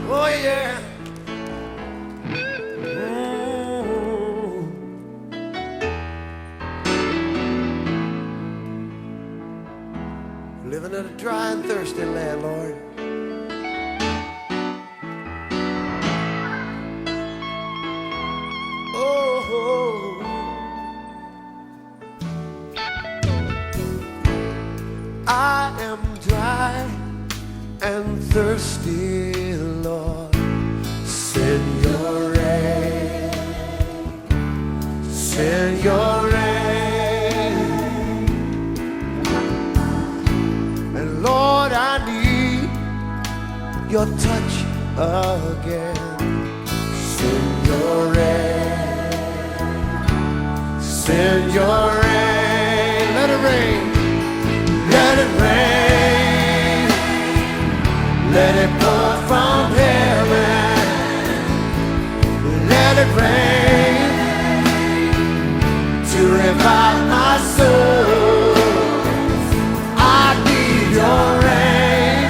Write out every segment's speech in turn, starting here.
Oh yeah. Living in a dry and thirsty land, Lord. Oh, I am dry and thirsty, Lord. Send your rain, send your rain. And Lord, I need your touch again. Send your rain, send your rain. Let it rain, let it rain. Let it pour from heaven. Let it rain to revive my soul. I need your rain.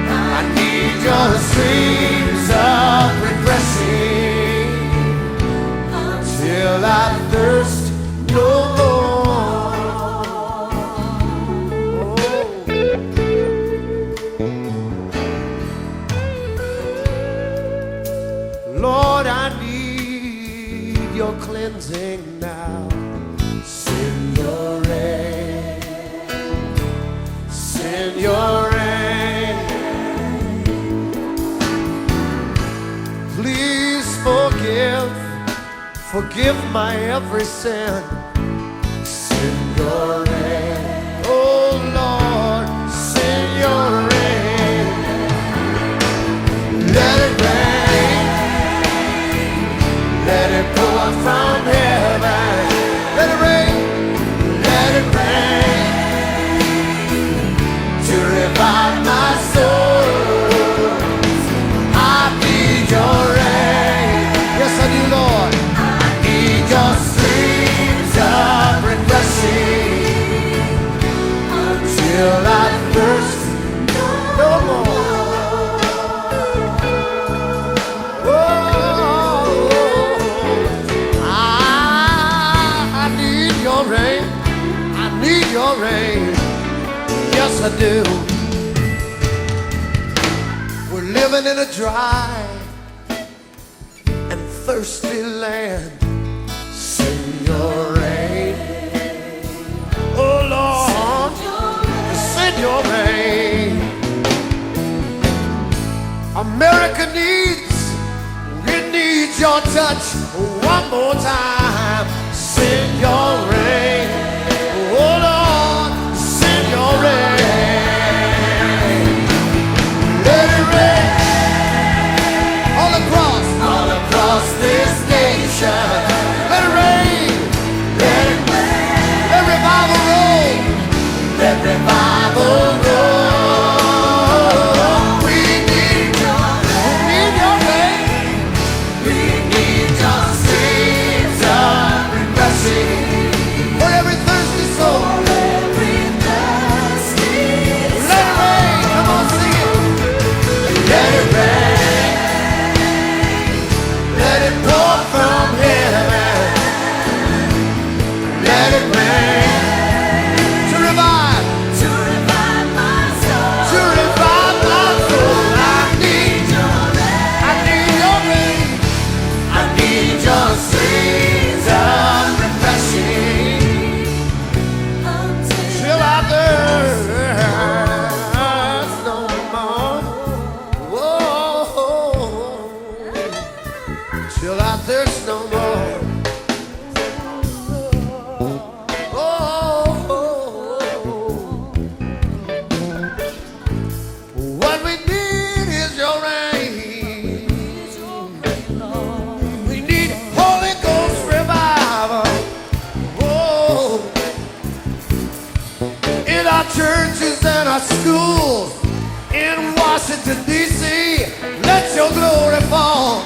I need your streams of refreshing till I thirst no more. Lord, I need your cleansing now. Send your rain, send your rain. Please forgive my every sin. Send your rain, oh Lord, send your rain. Let it rain, let it pour from heaven. Let it rain, let it rain to revive my soul. I need your rain. Yes, I do, Lord. I need your streams of refreshing until I thirst no more. I need your rain, yes I do. We're living in a dry and thirsty land. Send your rain, oh Lord, send your rain. America needs your touch one more time. Send your rain, oh Lord, send your rain. Let it rain all across this nation. Let it rain, let it rain. Let revival roll, let revival roll. We need your rain, we need your streams of refreshing. For every thirsty soul, let it rain, come on, sing it. Let it rain, let it pour from heaven. Let it rain to revive my soul, to revive my soul. I need your rain, I need your streams of refreshing till I thirst no more. Whoa, till I thirst no more. What we need is your rain. We need Holy Ghost revival. Oh, in our churches and our schools, in Washington, D.C., let your glory fall.